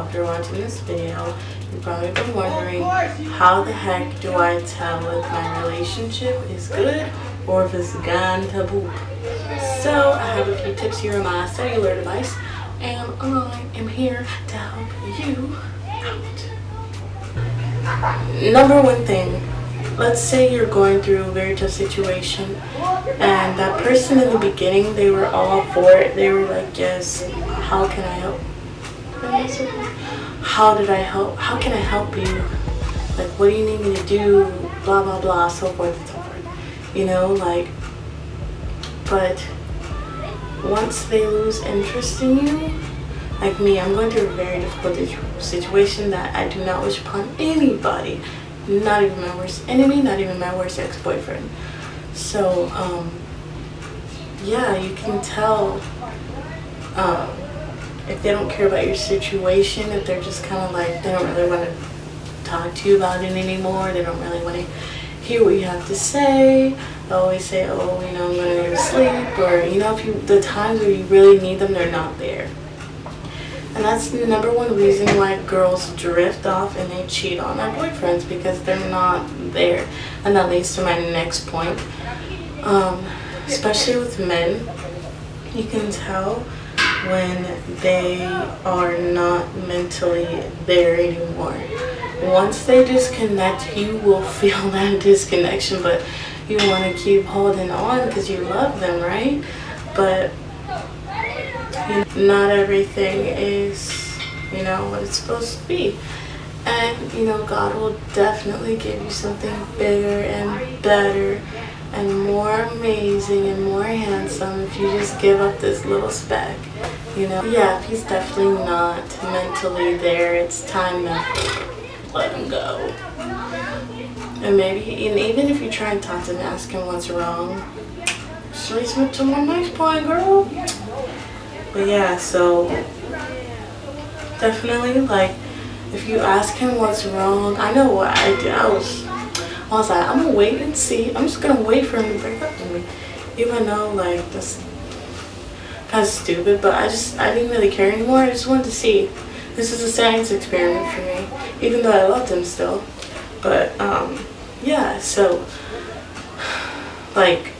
after watching this video, you've probably been wondering, how the heck do I tell if my relationship is good or if it's gone to poop? So I have a few tips here on my cellular device, and I am here to help you out. Number one thing, let's say you're going through a very tough situation, and that person in the beginning, they were all for it. They were like, yes, how can I help? How did I help? How can I help you? Like, what do you need me to do? Blah, blah, blah, so forth and so forth. You know, like, but once they lose interest in you, like me, I'm going through a very difficult situation that I do not wish upon anybody. Not even my worst enemy, not even my worst ex-boyfriend. So, yeah, you can tell if they don't care about your situation, if they're just kind of like, they don't really want to talk to you about it anymore, they don't really want to hear what you have to say. They always say, oh, you know, I'm going to go to sleep, or, you know, the times where you really need them, they're not there. And that's the number one reason why girls drift off and they cheat on their boyfriends, because they're not there. And that leads to my next point. Especially with men, you can tell when they are not mentally there anymore. Once they disconnect, you will feel that disconnection, but you want to keep holding on because you love them, right? But not everything is, you know, what it's supposed to be. And, you know, God will definitely give you something bigger and better and more amazing and more handsome if you just give up this little speck, you know. Yeah, if he's definitely not mentally there, it's time to let him go. And maybe, and even if you try and talk to him, ask him what's wrong, just leads me to my next point, girl. But yeah, so definitely, like, if you ask him what's wrong, I know what I did. I was like, I'm gonna wait and see. I'm just gonna wait for him to break up with me, even though, like, that's kind of stupid. But I didn't really care anymore. I just wanted to see. This is a science experiment for me, even though I loved him still. But yeah, so like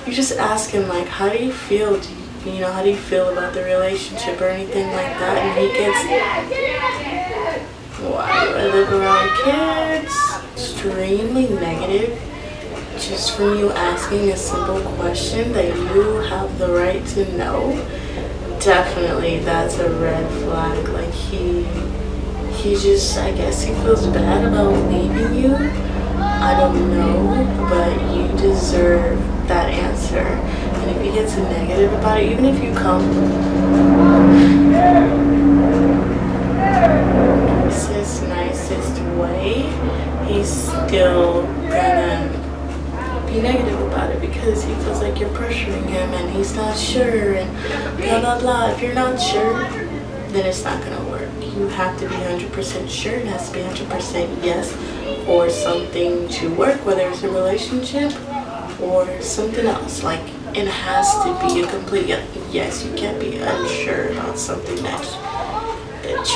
you just ask him, like, how do you feel? You know, how do you feel about the relationship or anything like that? And he gets, why do I live around kids? Extremely negative, just from you asking a simple question that you have the right to know. Definitely, that's a red flag. Like, he just, I guess he feels bad about leaving you. I don't know, but you deserve that answer. And if he gets negative about it, even if you come his nicest way, he's still gonna be negative about it because he feels like you're pressuring him and he's not sure and blah blah blah. If you're not sure, then it's not gonna work. You have to be 100% sure. It has to be 100% yes for something to work, whether it's a relationship or something else. Like, it has to be a complete yes. You can't be unsure about something that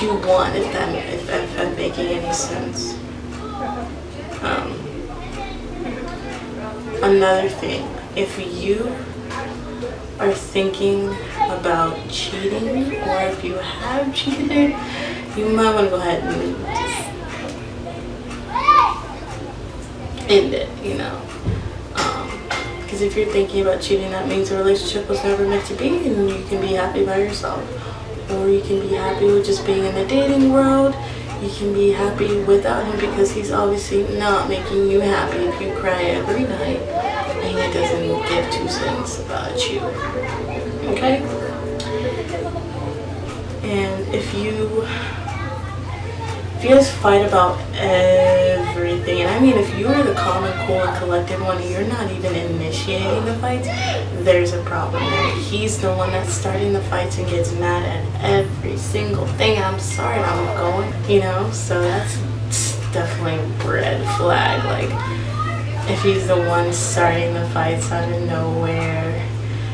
you want, if I'm making any sense. Another thing, if you are thinking about cheating, or if you have cheated, you might want to go ahead and just end it, you know. Because if you're thinking about cheating, that means the relationship was never meant to be, and you can be happy by yourself. Or you can be happy with just being in the dating world. You can be happy without him because he's obviously not making you happy if you cry every night and he doesn't give 2 cents about you. Okay? And if you guys fight about everything, and I mean, if you're the calm and cool and collected one and you're not even initiating the fights, there's a problem there. He's the one that's starting the fights and gets mad at every single thing. And I'm sorry, I'm going, you know, so that's definitely a red flag. Like, if he's the one starting the fights out of nowhere,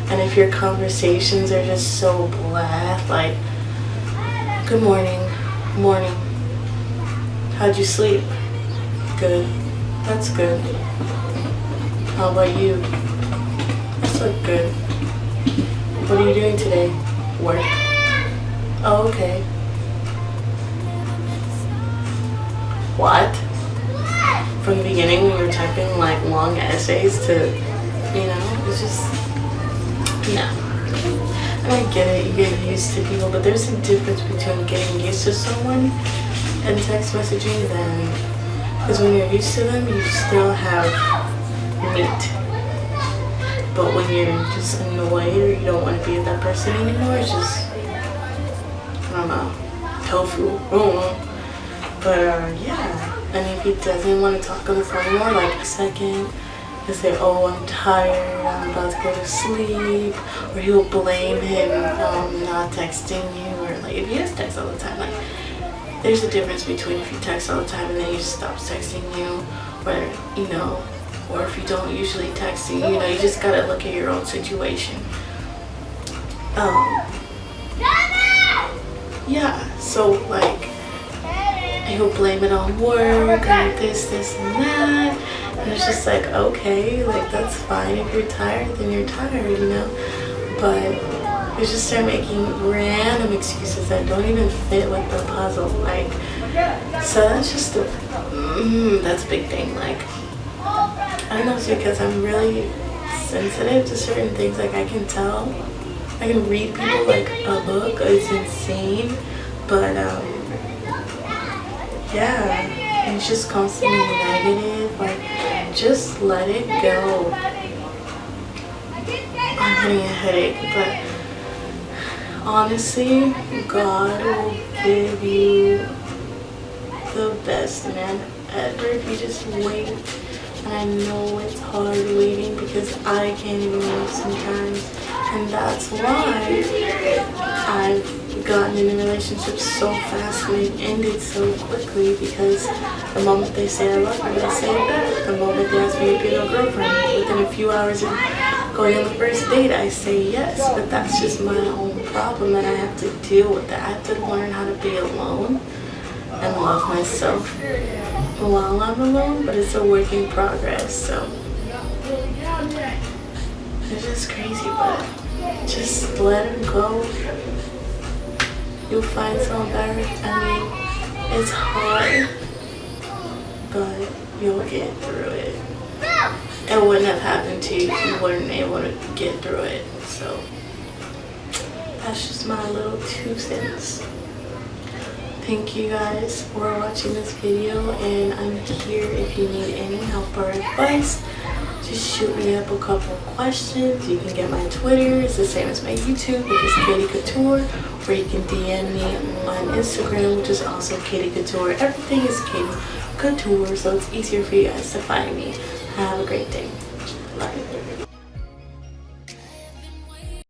and if your conversations are just so blah, like, Good morning. Morning. How'd you sleep? Good. That's good. How about you? That's like good. What are you doing today? Work. Oh, okay. What? From the beginning when you were typing like long essays to, it's just, no. And I get it, you get used to people, but there's a difference between getting used to someone and text messaging than, because when you're used to them, you still have meat. But when you're just annoyed or you don't want to be with that person anymore, it's just, I don't know, tofu, I don't know. But yeah, and if he doesn't want to talk on the phone anymore, like a second, he'll say, oh, I'm tired, I'm about to go to sleep, or he'll blame him not texting you, or like if he does text all the time, like there's a difference between if you text all the time and then he just stops texting you, or or if you don't usually text you, you just gotta look at your own situation. Yeah, so like he'll blame it on work and this and that, and it's just like, okay, like that's fine. If you're tired, then you're tired, but you just start making random excuses that don't even fit with the puzzle, like, so that's just that's a big thing. Like, I don't know, it's because I'm really sensitive to certain things. Like I can tell, I can read people like a book. It's insane, but yeah, it's just constantly negative. Like, just let it go. I'm getting a headache, but honestly, God will give you the best man ever if you just wait. And I know it's hard waiting because I can't even wait sometimes, and that's why I've gotten in relationships so fast and they've ended so quickly, because the moment they say I love you, I say it back. The moment they ask me to be their girlfriend, within a few hours of going on the first date, I say yes. But that's just my own problem, and I have to deal with that. I have to learn how to be alone and love myself while I'm alone, but it's a work in progress, so it's just crazy, but just let him go. You'll find someone better. I mean, it's hard, but you'll get through it. It wouldn't have happened to you if you weren't able to get through it. So that's just my little 2 cents. Thank you guys for watching this video, and I'm here if you need any help or advice. Just shoot me up a couple of questions. You can get my Twitter, it's the same as my YouTube, which is Katie Couture, or you can DM me on Instagram, which is also Katie Couture. Everything is Katie Couture, so it's easier for you guys to find me. Have a great day. Bye.